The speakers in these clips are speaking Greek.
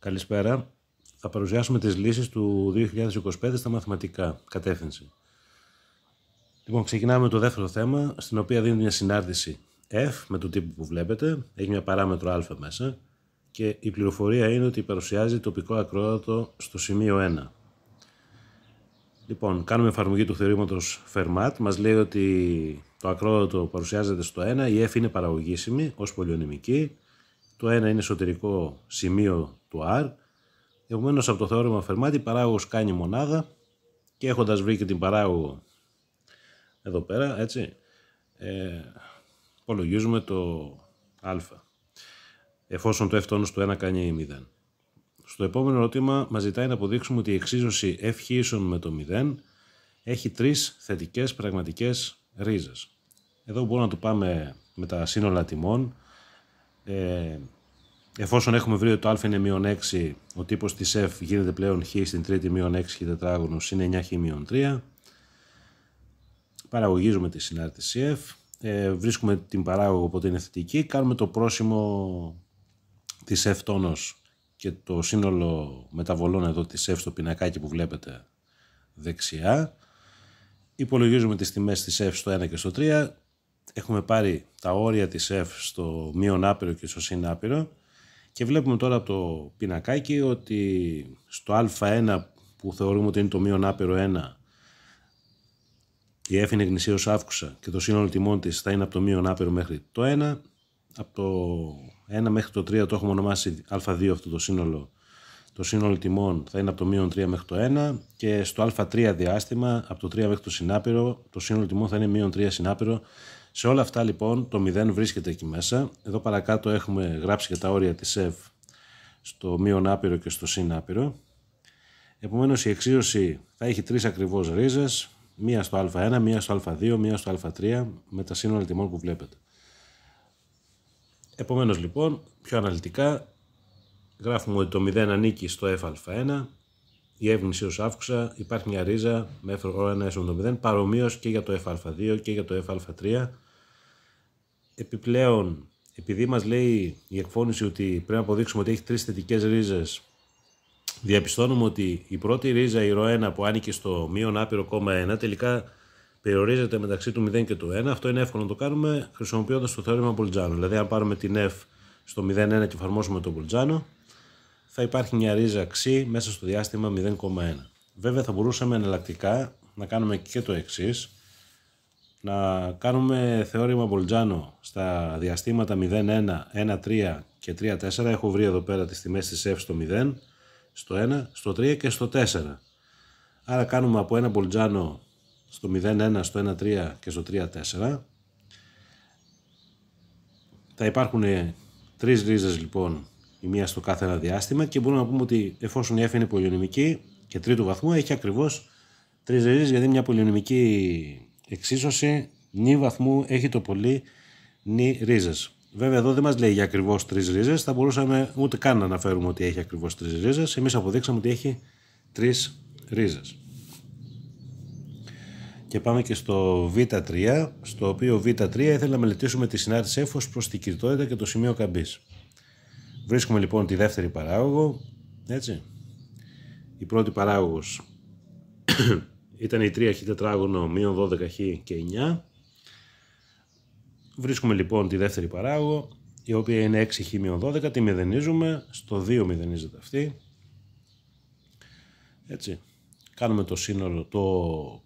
Καλησπέρα. Θα παρουσιάσουμε τις λύσεις του 2025 στα μαθηματικά, κατεύθυνση. Λοιπόν, ξεκινάμε με το δεύτερο θέμα, στην οποία δίνει μια συνάρτηση F με το τύπο που βλέπετε, έχει μια παράμετρο α μέσα και η πληροφορία είναι ότι παρουσιάζει τοπικό ακρόατο στο σημείο 1. Λοιπόν, κάνουμε εφαρμογή του θεωρήματος Fermat, μας λέει ότι το ακρόατο παρουσιάζεται στο 1, η F είναι παραγωγήσιμη ως πολυονυμική, το 1 είναι εσωτερικό σημείο του R. Επομένως, από το θεώρημα Fermat η παράγωγος κάνει μονάδα και έχοντας βρει και την παράγωγο εδώ πέρα, έτσι, υπολογίζουμε το α, εφόσον το f του 1 κάνει 0. Στο επόμενο ερώτημα μας ζητάει να αποδείξουμε ότι η εξίσωση f ίσον με το 0 έχει τρεις θετικές πραγματικές ρίζες. Εδώ μπορούμε να το πάμε με τα σύνολα τιμών. Εφόσον έχουμε βρει ότι το α είναι μείον 6, ο τύπος της f γίνεται πλέον χ στην τρίτη μείον 6 χ τετράγωνος είναι 9χ μείον 3. Παραγωγίζουμε τη συνάρτηση f, βρίσκουμε την παράγωγο οπότε είναι θετική, κάνουμε το πρόσημο της f τόνος και το σύνολο μεταβολών εδώ της f στο πινακάκι που βλέπετε δεξιά. Υπολογίζουμε τις τιμές της f στο 1 και στο 3. Έχουμε πάρει τα όρια της f στο μείον άπειρο και στο συν άπειρο και βλέπουμε τώρα από το πινακάκι ότι στο α1 που θεωρούμε ότι είναι το μείον άπειρο 1 η f είναι γνησίως αύξουσα και το σύνολο τιμών της θα είναι από το μείον άπειρο μέχρι το 1. Από το 1 μέχρι το 3 το έχουμε ονομάσει α2 αυτό το σύνολο τιμών θα είναι από το μείον 3 μέχρι το 1 και στο α3 διάστημα από το 3 μέχρι το συνάπειρο το σύνολο τιμών θα είναι μείον 3 συνάπειρο. Σε όλα αυτά λοιπόν το 0 βρίσκεται εκεί μέσα. Εδώ παρακάτω έχουμε γράψει και τα όρια της f στο μείον άπειρο και στο συν άπειρο. Επομένως η εξίσωση θα έχει τρεις ακριβώς ρίζες, μία στο α1, μία στο α2, μία στο α3 με τα σύνολα τιμών που βλέπετε. Επομένως λοιπόν, πιο αναλυτικά γράφουμε ότι το 0 ανήκει στο f1, η f γνησίως αύξουσα, υπάρχει μια ρίζα με f1 έσον το 0, παρομοίως και για το f2 και για το f3. Επιπλέον, επειδή μας λέει η εκφώνηση ότι πρέπει να αποδείξουμε ότι έχει τρεις θετικές ρίζες, διαπιστώνουμε ότι η πρώτη ρίζα, η ρho1 που άνοικε στο μείον άπειρο κόμμα 1, τελικά περιορίζεται μεταξύ του 0 και του 1. Αυτό είναι εύκολο να το κάνουμε χρησιμοποιώντας το θεώρημα Bolzano. Δηλαδή, αν πάρουμε την f στο 0,1 και εφαρμόσουμε το Bolzano, θα υπάρχει μια ρίζα ξ μέσα στο διάστημα 0,1. Βέβαια, θα μπορούσαμε εναλλακτικά να κάνουμε και το εξής. Να κάνουμε θεώρημα Bolzano στα διαστήματα 0,1, 1,3 και 3,4. Έχω βρει εδώ πέρα τις τιμές της f στο 0, στο 1, στο 3 και στο 4. Άρα κάνουμε από ένα Bolzano στο 0,1, στο 1,3 και στο 3,4. Θα υπάρχουν τρεις ρίζες λοιπόν, η μία στο κάθε ένα διάστημα και μπορούμε να πούμε ότι εφόσον η f είναι πολυονυμική και τρίτου βαθμού έχει ακριβώς τρεις ρίζες, γιατί μια πολυονυμική εξίσωση νη βαθμού έχει το πολύ νη ρίζες. Βέβαια εδώ δεν μας λέει για ακριβώς τρεις ρίζες, θα μπορούσαμε ούτε καν να αναφέρουμε ότι έχει ακριβώς τρεις ρίζες, εμείς αποδείξαμε ότι έχει τρεις ρίζες. Και πάμε και στο β3, στο οποίο β3 ήθελα να μελετήσουμε τη συνάρτηση f ως προς την κυρτότητα και το σημείο καμπής. Βρίσκουμε λοιπόν τη δεύτερη παράγωγο, έτσι. Η πρώτη παράγωγος ήταν η 3χ τετράγωνο μείον 12χ και 9. Βρίσκουμε λοιπόν τη δεύτερη παράγωγο, η οποία είναι 6χ μείον 12, τη μηδενίζουμε, στο 2 μηδενίζεται αυτή. Έτσι. Κάνουμε το σύνολο, το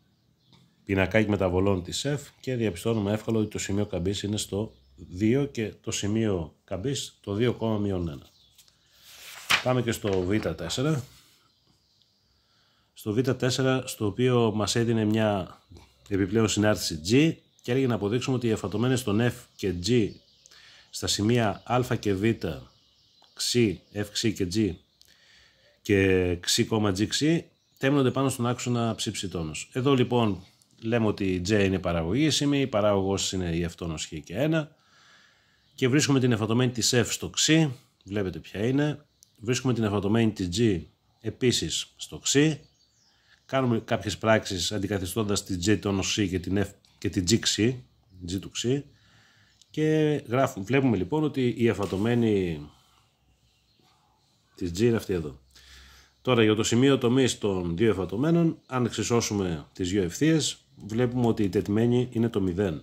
πινακάκι μεταβολών της f και διαπιστώνουμε εύκολα ότι το σημείο καμπής είναι στο 2 και το σημείο καμπής το 2,1. Πάμε και στο β4. Στο β4, στο οποίο μας έδινε μια επιπλέον συνάρτηση g και έλεγε να αποδείξουμε ότι οι εφατωμένες των f και g στα σημεία α και β, ξ, f και g και ξ, g, τέμνονται πάνω στον άξονα ψ τόνος. Εδώ λοιπόν λέμε ότι η J είναι παραγωγήσιμη, η παράγωγος είναι η f τόνος χ και 1 και βρίσκουμε την εφατωμένη της f στο ξ, βλέπετε ποια είναι, βρίσκουμε την εφατωμένη της G επίσης στο ξ, κάνουμε κάποιες πράξεις αντικαθιστώντας την J τόνος χ και την G ξ, G του ξ και βλέπουμε λοιπόν ότι η εφατωμένη της G είναι αυτή εδώ. Τώρα για το σημείο τομής των δύο εφατωμένων, αν εξισώσουμε τις δύο ευθείες, βλέπουμε ότι η τετημένη είναι το 0.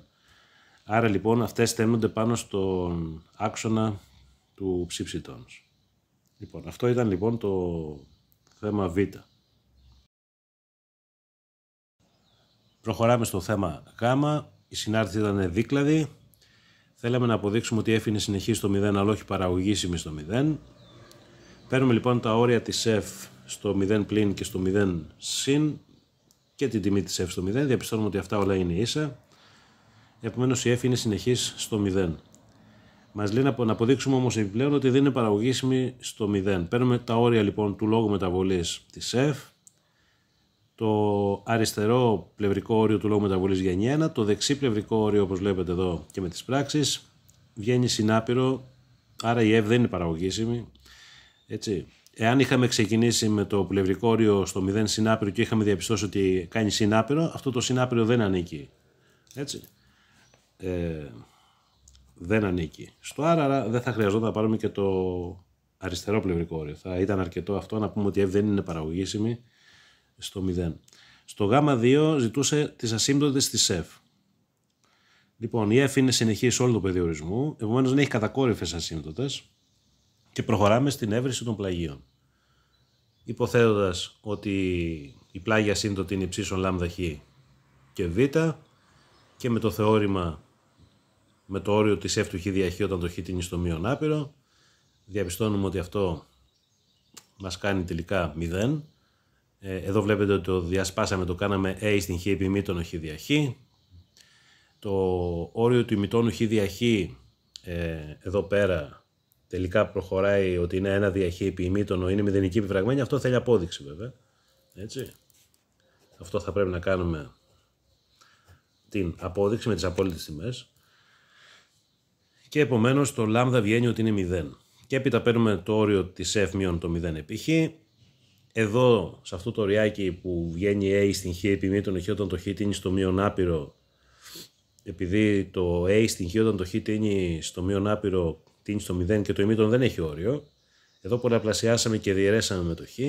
Άρα λοιπόν αυτές στέλνονται πάνω στον άξονα του ψ. Λοιπόν, αυτό ήταν λοιπόν το θέμα Β. Προχωράμε στο θέμα Γ. Η συνάρτηση ήταν δίκλαδη. Θέλαμε να αποδείξουμε ότι F είναι συνεχή στο 0 αλλά όχι παραγωγήσιμη στο 0. Παίρνουμε λοιπόν τα όρια της F στο 0 πλην και στο 0 συν και την τιμή της F στο 0. Διαπιστώνουμε ότι αυτά όλα είναι ίσα. Επομένως η F είναι συνεχής στο 0. Μας λέει να αποδείξουμε όμως επιπλέον ότι δεν είναι παραγωγήσιμη στο 0. Παίρνουμε τα όρια λοιπόν του λόγου μεταβολής της F. Το αριστερό πλευρικό όριο του λόγου μεταβολής βγαίνει 1. Το δεξί πλευρικό όριο, όπως βλέπετε εδώ και με τις πράξεις, βγαίνει συνάπειρο. Άρα η F δεν είναι παραγωγήσιμη. Έτσι. Εάν είχαμε ξεκινήσει με το πλευρικό όριο στο 0 συνάπειρο και είχαμε διαπιστώσει ότι κάνει συνάπειρο, αυτό το συνάπειρο δεν ανήκει. Έτσι. Δεν ανήκει στο άρα δεν θα χρειαζόταν να πάρουμε και το αριστερό πλευρικό όριο. Θα ήταν αρκετό αυτό να πούμε ότι F δεν είναι παραγωγήσιμη στο 0. Στο Γ2 ζητούσε τις ασύμπτωτες της F. Λοιπόν, η F είναι συνεχή σε όλο το πεδίο ορισμού, επομένως δεν έχει κατακόρυφες ασύμπτωτες και προχωράμε στην έβριση των πλαγίων. Υποθέτοντας ότι η πλάγια ασύμπτωτη είναι υψίσον λάμδα χ και β και με το θεώρημα με το όριο της F του χ δια χ όταν το χ τίνει στο μείον άπειρο, διαπιστώνουμε ότι αυτό μας κάνει τελικά 0. Εδώ βλέπετε ότι το διασπάσαμε, το κάναμε A στην χ επιμήτωνο χ δια χ. Το όριο του ημιτόνου χ δια χ εδώ πέρα τελικά προχωράει ότι είναι 1 δια χ επί ημίτονο, είναι μηδενική επιφραγμένη. Αυτό θέλει απόδειξη βέβαια. Έτσι. Αυτό θα πρέπει να κάνουμε την απόδειξη με τις απόλυτες τιμές. Και επομένως το λάμδα βγαίνει ότι είναι 0. Και έπειτα παίρνουμε το όριο της F μείον το 0 επί χ. Εδώ σε αυτό το οριάκι που βγαίνει A στην χ επιμήτωνο χ όταν το χ τίνει στο μείον άπειρο, επειδή το A στην χ όταν το χ τίνει στο μείον άπειρο τίνει στο 0 και το ημίτονο δεν έχει όριο, εδώ πολλαπλασιάσαμε και διαιρέσαμε με το χ.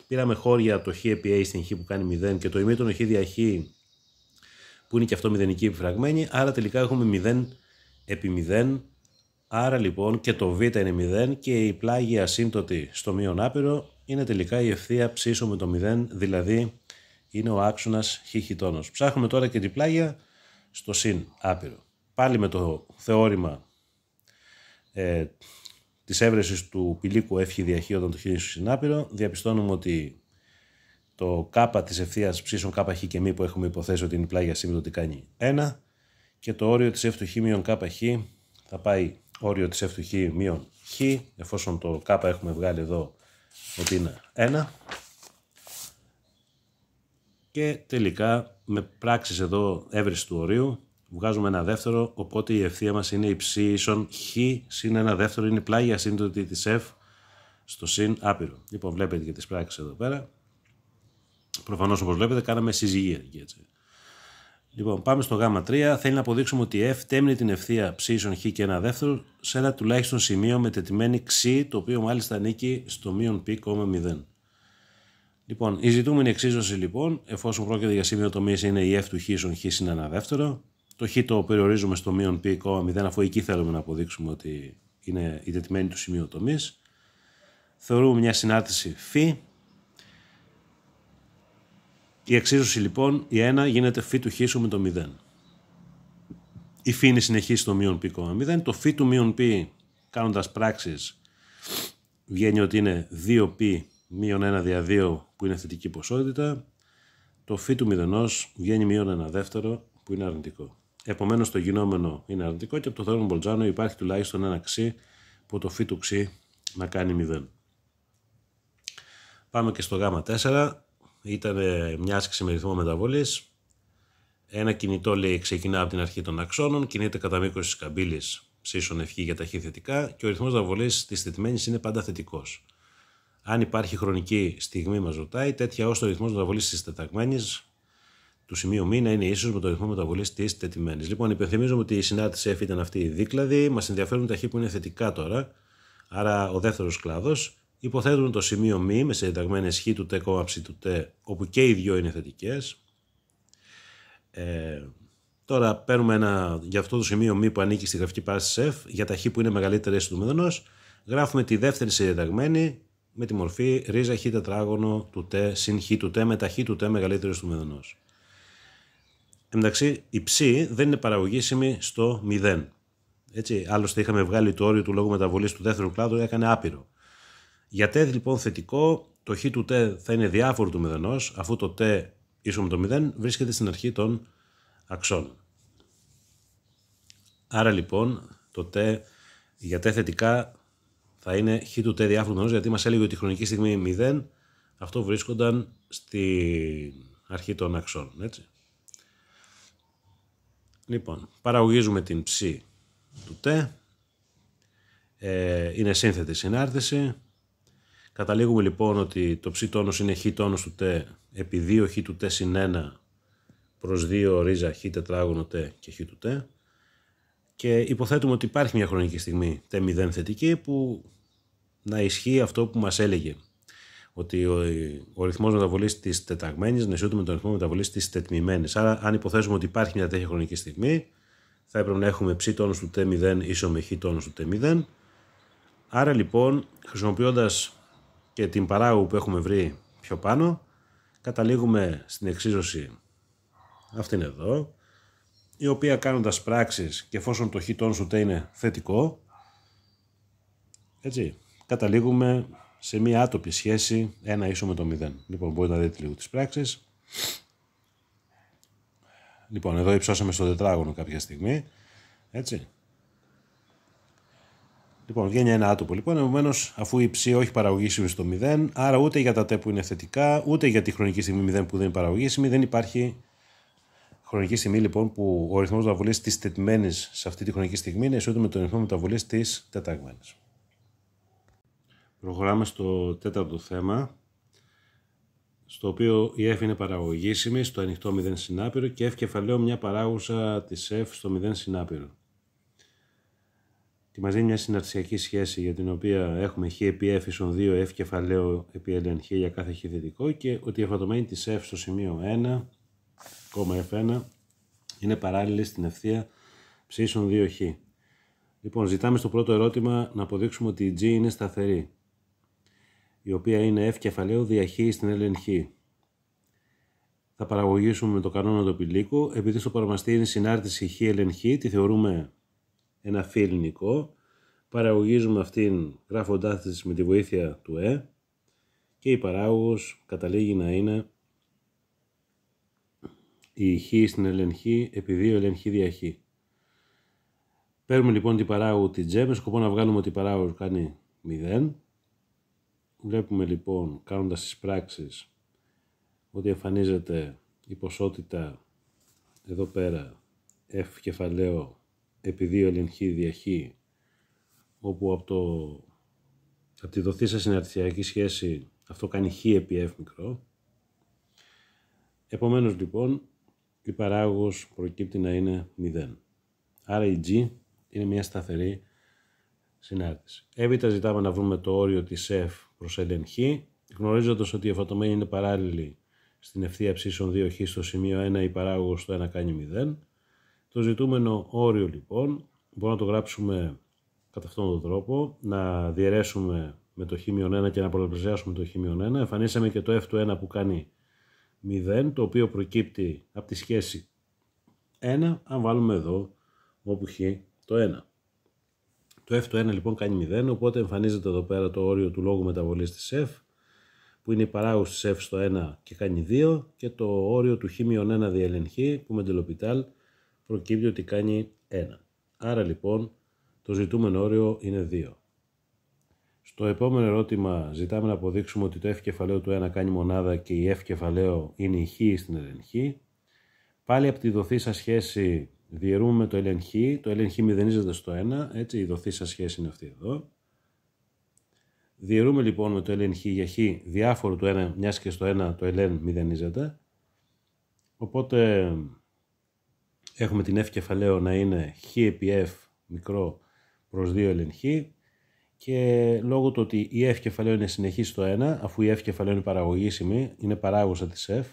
Πήραμε χώρια το χ επί A στην χ που κάνει 0 και το ημίτονο χ δια χ που είναι και αυτό μηδενική επιφραγμένη, άρα τελικά έχουμε 0 επί 0, άρα λοιπόν και το β είναι 0 και η πλάγια ασύμπτωτη στο μείον άπειρο είναι τελικά η ευθεία ψήσο με το 0, δηλαδή είναι ο άξονας χ χιτόνος. Ψάχνουμε τώρα και την πλάγια στο συν άπειρο. Πάλι με το θεώρημα της έβρεσης του πηλίκου F δια χ όταν το χ είναι στο συν άπειρο, διαπιστώνουμε ότι το k της ευθείας ψήσον k χ και μη που έχουμε υποθέσει ότι είναι η πλάγια ασύμπτωτη κάνει 1 και το όριο της F του χ μείον k χ θα πάει όριο της F του χ μείον χ, εφόσον το k έχουμε βγάλει εδώ ότι είναι 1 και τελικά με πράξεις εδώ έβρεση του ορίου βγάζουμε ένα δεύτερο, οπότε η ευθεία μας είναι υψίσον χ συν ένα δεύτερο, είναι η πλάγια ασύμπτωτη της F στο συν άπειρο. Λοιπόν, βλέπετε και τις πράξεις εδώ πέρα. Προφανώς όπως βλέπετε κάναμε συζυγία εκεί, έτσι. Λοιπόν, πάμε στο Γ3. Θέλει να αποδείξουμε ότι η F τέμνει την ευθεία ψήσον χ και ένα δεύτερο σε ένα τουλάχιστον σημείο με τετυμένη ξ, το οποίο μάλιστα ανήκει στο μείον π, 0. Λοιπόν, η ζητούμενη εξίσωση λοιπόν, εφόσον πρόκειται για σημείο τομής, είναι η F του χ στον χ συν ένα δεύτερο. Το χ το περιορίζουμε στο μείον π, 0, αφού εκεί θέλουμε να αποδείξουμε ότι είναι η τετυμένη του σημείου τομής. Θεωρούμε μια συνάρτηση φ. Η εξίσωση λοιπόν, η 1 γίνεται φ του χ σου με το 0. Η φ είναι συνεχής στο μείον π, 0. Το φ του μείον π, κάνοντας πράξεις, βγαίνει ότι είναι 2π μείον 1 δια 2 που είναι θετική ποσότητα. Το φ του μηδενός βγαίνει μείον 1 δεύτερο που είναι αρνητικό. Επομένως το γινόμενο είναι αρνητικό και από το θεώρημα Μπολτζάνο υπάρχει τουλάχιστον ένα ξ που το φ του ξ να κάνει 0. Πάμε και στο Γ4. Ήταν μια άσκηση με ρυθμό μεταβολής. Ένα κινητό λέει ξεκινά από την αρχή των αξώνων, κινείται κατά μήκος της καμπύλης ψήσον ευχή για ταχύ θετικά και ο ρυθμός μεταβολής της θετημένης είναι πάντα θετικός. Αν υπάρχει χρονική στιγμή, μας ρωτάει, τέτοια ώστε ο ρυθμός μεταβολής της τεταγμένης του σημείου μ να είναι ίσως με το ρυθμό μεταβολής της τετημένης. Λοιπόν, υπενθυμίζουμε ότι η συνάρτηση F ήταν αυτή η δίκλαδη. Μας ενδιαφέρουν τα χ που είναι θετικά τώρα. Άρα ο δεύτερος κλάδος Υποθέτουμε το σημείο μ με συνταγμένες χ του τ, ψ του τ, όπου και οι δυο είναι θετικές. Τώρα παίρνουμε για αυτό το σημείο μ που ανήκει στη γραφική παράσταση f, για τα χ που είναι μεγαλύτερες του μηδενός, γράφουμε τη δεύτερη συνταγμένη με τη μορφή ρίζα χ τετράγωνο του τ συν χ του τ με τα χ του τ μεγαλύτερες του μηδενός. Εντάξει, η ψ δεν είναι παραγωγήσιμη στο 0. Έτσι, άλλωστε είχαμε βγάλει το όριο του λόγου μεταβολής του δεύτερου κλάδου, έκανε άπειρο. Για τ λοιπόν θετικό, το χ του τ θα είναι διάφορο του μηδενός, αφού το τ ίσο με το 0 βρίσκεται στην αρχή των αξώνων. Άρα λοιπόν το τ για τ θετικά θα είναι χ του τ διάφορο του μηδενός, γιατί μας έλεγε ότι η χρονική στιγμή 0, αυτό βρίσκονταν στην αρχή των αξώνων. Έτσι. Λοιπόν, παραγωγίζουμε την ψ του τ, είναι σύνθετη συνάρτηση. Καταλήγουμε λοιπόν ότι το ψ τόνος είναι χ τόνος του τ επί 2 χ του τ συν 1 προς 2 ρίζα χ τετράγωνο τ και χ του τ, και υποθέτουμε ότι υπάρχει μια χρονική στιγμή τ0 θετική που να ισχύει αυτό που μας έλεγε, ότι ο ρυθμός μεταβολής της τεταγμένης νεσιούται με τον ρυθμό μεταβολής της τετμημένης. Άρα αν υποθέσουμε ότι υπάρχει μια τέτοια χρονική στιγμή, θα έπρεπε να έχουμε ψ τόνος του τ0 ίσο με χ τόνος του τ0. Άρα λοιπόν, χρησιμοποιώντας και την παράγωγο που έχουμε βρει πιο πάνω, καταλήγουμε στην εξίσωση αυτήν εδώ, η οποία κάνοντας πράξεις και εφόσον το χ τόνος του τ είναι θετικό, έτσι, καταλήγουμε σε μία άτοπη σχέση 1 ίσο με το 0. Λοιπόν, μπορείτε να δείτε λίγο τις πράξεις. Λοιπόν, εδώ υψώσαμε στο τετράγωνο κάποια στιγμή, έτσι. Λοιπόν, βγαίνει ένα άτομο λοιπόν, επομένως αφού η ψ όχι παραγωγήσιμη στο 0, άρα ούτε για τα τ που είναι θετικά, ούτε για τη χρονική στιγμή 0 που δεν είναι παραγωγήσιμη, δεν υπάρχει χρονική στιγμή λοιπόν που ο ρυθμός μεταβολής της τετημένης σε αυτή τη χρονική στιγμή είναι ισότιμο με τον ρυθμό μεταβολής της τεταγμένης. Προχωράμε στο τέταρτο θέμα, στο οποίο η f είναι παραγωγήσιμη στο ανοιχτό 0 συνάπειρο και f κεφαλαίο μια παράγουσα της f στο 0 συνάπειρο. Και μας δίνει μια συναρτησιακή σχέση για την οποία έχουμε χ επί f ίσον 2 f κεφαλαίο επί ln χ για κάθε χ θετικό, και ότι η εφατωμένη της f στο σημείο 1, f1 είναι παράλληλη στην ευθεία ψ ίσον 2χ. Λοιπόν, ζητάμε στο πρώτο ερώτημα να αποδείξουμε ότι η g είναι σταθερή, η οποία είναι f κεφαλαίο δια χ στην ln χ. Θα παραγωγήσουμε με το κανόνα του πηλίκου. Επειδή στο παρομαστή είναι συνάρτηση χ ln χ, τη θεωρούμε ένα φ ελληνικό, παραγωγίζουμε αυτήν γράφοντάς της με τη βοήθεια του και η παράγωγος καταλήγει να είναι η χ στην ln χ επί 2 ln χ δια χ. Παίρνουμε λοιπόν την παράγωγο την g με σκοπό να βγάλουμε ότι η παράγωγος κάνει 0. Βλέπουμε λοιπόν, κάνοντας τις πράξεις, ότι εμφανίζεται η ποσότητα εδώ πέρα f κεφαλαίο επί 2 ln χ δια χ, όπου από τη δοθήσα συναρτησιακή σχέση αυτό κάνει χ επί f μικρό. Επομένως λοιπόν η παράγωγος προκύπτει να είναι 0. Άρα η g είναι μια σταθερή συνάρτηση. Έπειτα ζητάμε να βρούμε το όριο της f προς ln χ, γνωρίζοντας ότι η εφατωμένη είναι παράλληλη στην ευθεία ψ ίσον 2χ στο σημείο 1, η παράγωγος στο 1 κάνει 0. Το ζητούμενο όριο λοιπόν μπορούμε να το γράψουμε κατά αυτόν τον τρόπο, να διαιρέσουμε με το χ-1 και να πολλαπλασιάσουμε το χ-1. Εμφανίσαμε και το f του 1 που κάνει 0, το οποίο προκύπτει από τη σχέση 1, αν βάλουμε εδώ όπου χ το 1. Το f του 1 λοιπόν κάνει 0, οπότε εμφανίζεται εδώ πέρα το όριο του λόγου μεταβολής της f, που είναι η παράγωγος της f στο 1 και κάνει 2, και το όριο του χ-1 δια ln χ, που με τελοπιτάλ προκύπτει ότι κάνει 1. Άρα λοιπόν το ζητούμενο όριο είναι 2. Στο επόμενο ερώτημα ζητάμε να αποδείξουμε ότι το f κεφαλαίο του 1 κάνει μονάδα και η f κεφαλαίο είναι η χ στην ln χ. Πάλι από τη δοθήσα σχέση διαιρούμε με το ln χ, το ln χ μηδενίζεται στο 1, έτσι η δοθήσα σχέση είναι αυτή εδώ. Διαιρούμε λοιπόν με το ln χ για χ διάφορο του 1, μιας και στο 1 το ln μηδενίζεται. Οπότε έχουμε την f κεφαλαίο να είναι χ επί f μικρό προς 2 ln χ, και λόγω του ότι η F κεφαλαίο είναι συνεχή στο 1, αφού η F κεφαλαίο είναι παραγωγήσιμη, είναι παράγωσα της F,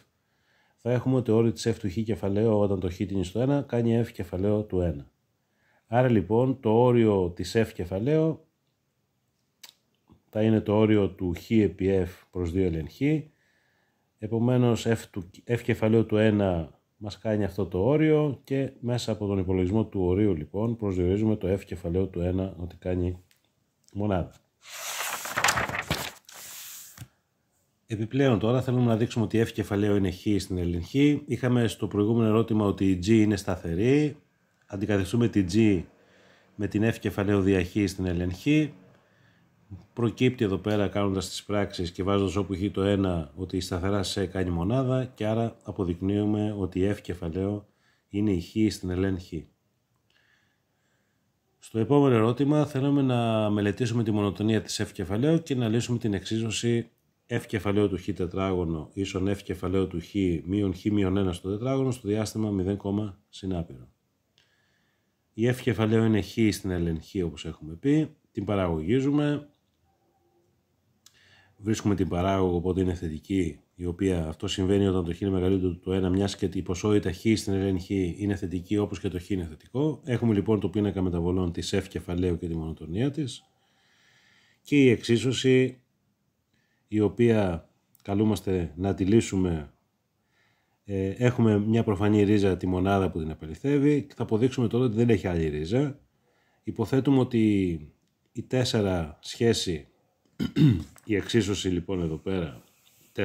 θα έχουμε το όριο της F του χ κεφαλαίου όταν το χ είναι στο 1 κάνει F κεφαλαίο του 1. Άρα λοιπόν το όριο της F κεφαλαίου θα είναι το όριο του χ επί F προς 2 ln χ. Επομένως F κεφαλαίου του 1 μας κάνει αυτό το όριο και μέσα από τον υπολογισμό του ορίου λοιπόν προσδιορίζουμε το F κεφαλαίου του 1 ότι κάνει μονάδα. Επιπλέον τώρα θέλουμε να δείξουμε ότι F κεφαλαίο είναι χ στην ln χ. Είχαμε στο προηγούμενο ερώτημα ότι η G είναι σταθερή. Αντικαθιστούμε τη G με την F κεφαλαίο δια χ στην ln χ. Προκύπτει εδώ πέρα κάνοντας τις πράξεις και βάζοντας όπου χ το 1 ότι η σταθερά σε κάνει μονάδα και άρα αποδεικνύουμε ότι η F κεφαλαίο είναι η χ στην ln χ. Στο επόμενο ερώτημα θέλουμε να μελετήσουμε τη μονοτονία της F κεφαλαίου και να λύσουμε την εξίσωση F κεφαλαίου του χ τετράγωνο ίσον F κεφαλαίου του χ μείον χ μείον 1 στο τετράγωνο στο διάστημα 0, συνάπειρο. Η F κεφαλαίου είναι χ στην ln χ όπως έχουμε πει, την παραγωγίζουμε, βρίσκουμε την παράγωγο οπότε είναι θετική, η οποία αυτό συμβαίνει όταν το χ είναι μεγαλύτερο του 1 μιας και η ποσότητα χ στην ln χ είναι θετική όπως και το χ είναι θετικό. Έχουμε λοιπόν το πίνακα μεταβολών της F κεφαλαίου και τη μονοτονία της και η εξίσωση η οποία καλούμαστε να τη λύσουμε. Έχουμε μια προφανή ρίζα τη μονάδα που την επαληθεύει και θα αποδείξουμε τώρα ότι δεν έχει άλλη ρίζα. Υποθέτουμε ότι η 4 σχέση, η εξίσωση λοιπόν εδώ πέρα 4,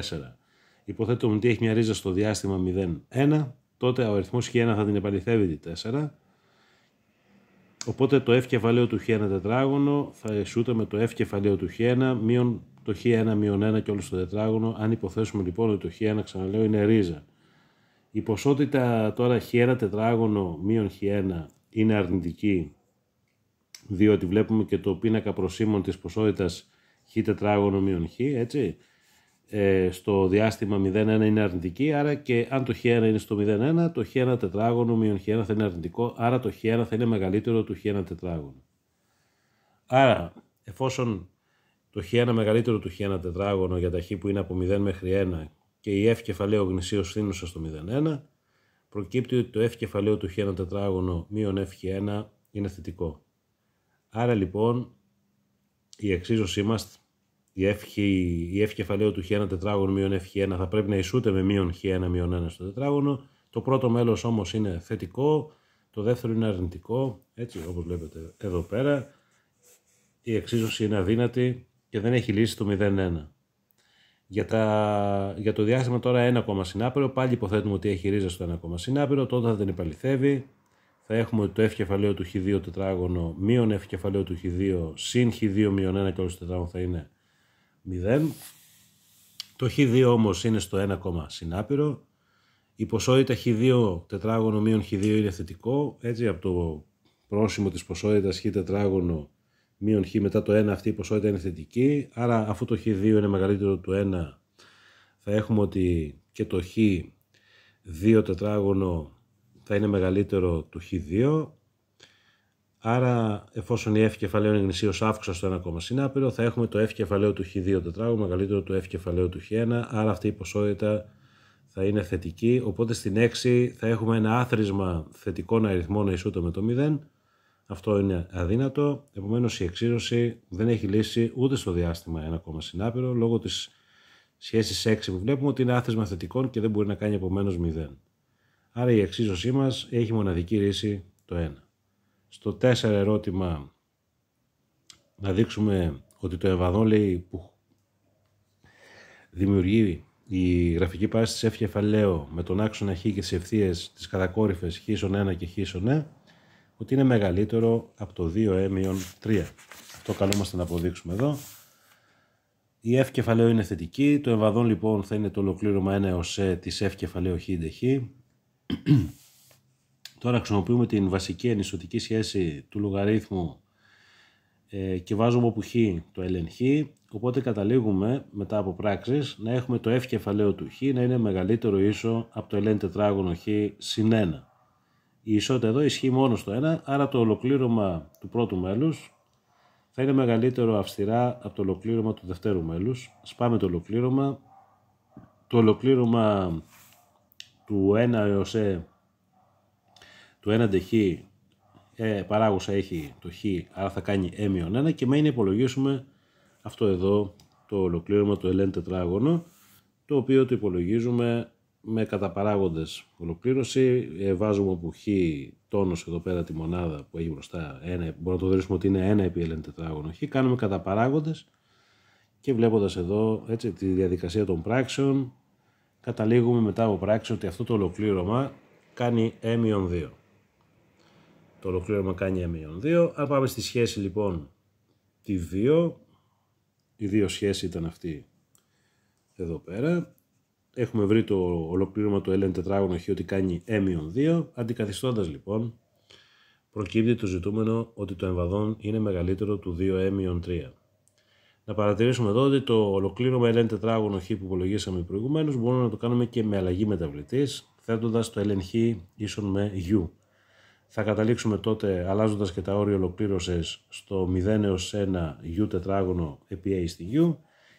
υποθέτουμε ότι έχει μια ρίζα στο διάστημα 0, 1, τότε ο αριθμός χ1 θα την επαληθεύει τη 4. Οπότε το F κεφαλαίο του χ1 τετράγωνο θα ισούται με το F κεφαλαίο του χ1 μείον το χ1 μείον 1 και όλο στο τετράγωνο. Αν υποθέσουμε λοιπόν ότι το χ1 ξαναλέω είναι ρίζα. Η ποσότητα τώρα χ1 τετράγωνο μείον χ1 είναι αρνητική, διότι βλέπουμε και το πίνακα προσήμων της ποσότητας χ τετράγωνο μείον χ, έτσι. Στο διάστημα 0,1 είναι αρνητική, άρα και αν το χ1 είναι στο 0,1, το χ1 τετράγωνο μείον χ1 θα είναι αρνητικό, άρα το χ1 θα είναι μεγαλύτερο του χ1 τετράγωνο. Άρα, εφόσον το χ1 μεγαλύτερο του χ1 τετράγωνο για τα χ που είναι από 0 μέχρι 1 και η F κεφαλαίο γνησίως φθήνουσα στο 0,1, προκύπτει ότι το F κεφαλαίο του χ1 τετράγωνο μείον F χ1 είναι θετικό. Άρα λοιπόν η εξίσωσή μας, η F κεφαλαίου του χ1 τετράγωνο μείον F χ1 θα πρέπει να ισούται με μείον χ1 μείον 1 στο τετράγωνο. Το πρώτο μέλος όμως είναι θετικό, το δεύτερο είναι αρνητικό, έτσι όπως βλέπετε εδώ πέρα. Η εξίσωση είναι αδύνατη και δεν έχει λύσει το 0,1. Για το διάστημα τώρα 1, συνάπειρο, πάλι υποθέτουμε ότι έχει ρίζα στο 1, συνάπειρο, τότε θα την επαληθεύει. Θα έχουμε ότι το F κεφαλαίο του χ2 τετράγωνο μείον F κεφαλαίο του χ2 συν χ2 μείον 1 και όλο στο τετράγωνο θα είναι 0. Το χ2 όμως είναι στο 1, συνάπειρο. Η ποσότητα χ2 τετράγωνο μείον χ2 είναι θετικό. Έτσι από το πρόσημο της ποσότητας χ τετράγωνο μείον χ μετά το 1 αυτή η ποσότητα είναι θετική. Άρα αφού το χ2 είναι μεγαλύτερο του 1 θα έχουμε ότι και το χ2 τετράγωνο θα είναι μεγαλύτερο του χ2. Άρα εφόσον η F κεφαλαίο είναι γνησίως αύξουσα στο 1, συνάπειρο θα έχουμε το F κεφαλαίο του χ2 τετράγωνο μεγαλύτερο του F κεφαλαίου του χ1. Άρα αυτή η ποσότητα θα είναι θετική. Οπότε στην 6 θα έχουμε ένα άθροισμα θετικών αριθμών να ισούται με το 0. Αυτό είναι αδύνατο. Επομένως η εξίσωση δεν έχει λύσει ούτε στο διάστημα 1, συνάπειρο λόγω της σχέσης 6 που βλέπουμε ότι είναι άθροισμα θετικών και δεν μπορεί να κάνει επομένως 0. Άρα η εξίσωσή μας έχει μοναδική ρίση το 1. Στο 4 ερώτημα να δείξουμε ότι το εμβαδόν λέει που δημιουργεί η γραφική παράσταση της F κεφαλαίου με τον άξονα χ και τις ευθείες τις κατακόρυφες χ1 και χ1 ότι είναι μεγαλύτερο από το 2 3. Αυτό καλούμαστε να αποδείξουμε εδώ. Η F κεφαλαίου είναι θετική, το εμβαδόν λοιπόν θα είναι το ολοκλήρωμα 1 έως της F κεφαλαίου χ ντε χ. Τώρα χρησιμοποιούμε την βασική ενισοτική σχέση του λογαρίθμου και βάζουμε όπου χ το ln χ, οπότε καταλήγουμε μετά από πράξεις να έχουμε το F κεφαλαίο του χ να είναι μεγαλύτερο ίσο από το ln τετράγωνο χ συν 1. Η ισότητα εδώ ισχύει μόνο στο 1, άρα το ολοκλήρωμα του πρώτου μέλους θα είναι μεγαλύτερο αυστηρά από το ολοκλήρωμα του δευτέρου μέλους. Σπάμε το ολοκλήρωμα. Το ολοκλήρωμα του 1 έως του 1 ντε χ παράγουσα έχει το χ, άρα θα κάνει e-1 και μένει να υπολογίσουμε αυτό εδώ το ολοκλήρωμα του ln τετράγωνο, το οποίο το υπολογίζουμε με καταπαράγοντες ολοκλήρωση. Βάζουμε από χ τόνος εδώ πέρα τη μονάδα που έχει μπροστά, μπορούμε να το δώσουμε ότι είναι 1 επί ln τετράγωνο χ, κάνουμε καταπαράγοντες και βλέποντας εδώ έτσι, τη διαδικασία των πράξεων, καταλήγουμε μετά από πράξη ότι αυτό το ολοκλήρωμα κάνει e-2. Το ολοκλήρωμα κάνει e-2. Αν πάμε στη σχέση λοιπόν τη 2, η 2 σχέση ήταν αυτή εδώ πέρα. Έχουμε βρει το ολοκλήρωμα του ln τετράγωνο χ ότι κάνει e-2. Αντικαθιστώντας λοιπόν, προκύπτει το ζητούμενο ότι το εμβαδόν είναι μεγαλύτερο του 2e-3. Να παρατηρήσουμε εδώ ότι το ολοκλήρωμα ln τετράγωνο χ που υπολογίσαμε προηγουμένως μπορούμε να το κάνουμε και με αλλαγή μεταβλητής, θέτοντας το ln χ ίσον με u. Θα καταλήξουμε τότε αλλάζοντας και τα όρια ολοκλήρωσης στο 0 έως 1 u τετράγωνο επί a στη u,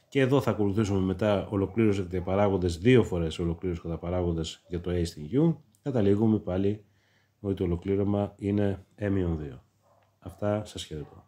και εδώ θα ακολουθήσουμε μετά ολοκλήρωση κατά παράγοντες 2 φορές ολοκλήρωση κατά παράγοντες για το a στην u. Καταλήγουμε πάλι ότι το ολοκλήρωμα είναι e-2. Αυτά, σας χαιρετώ.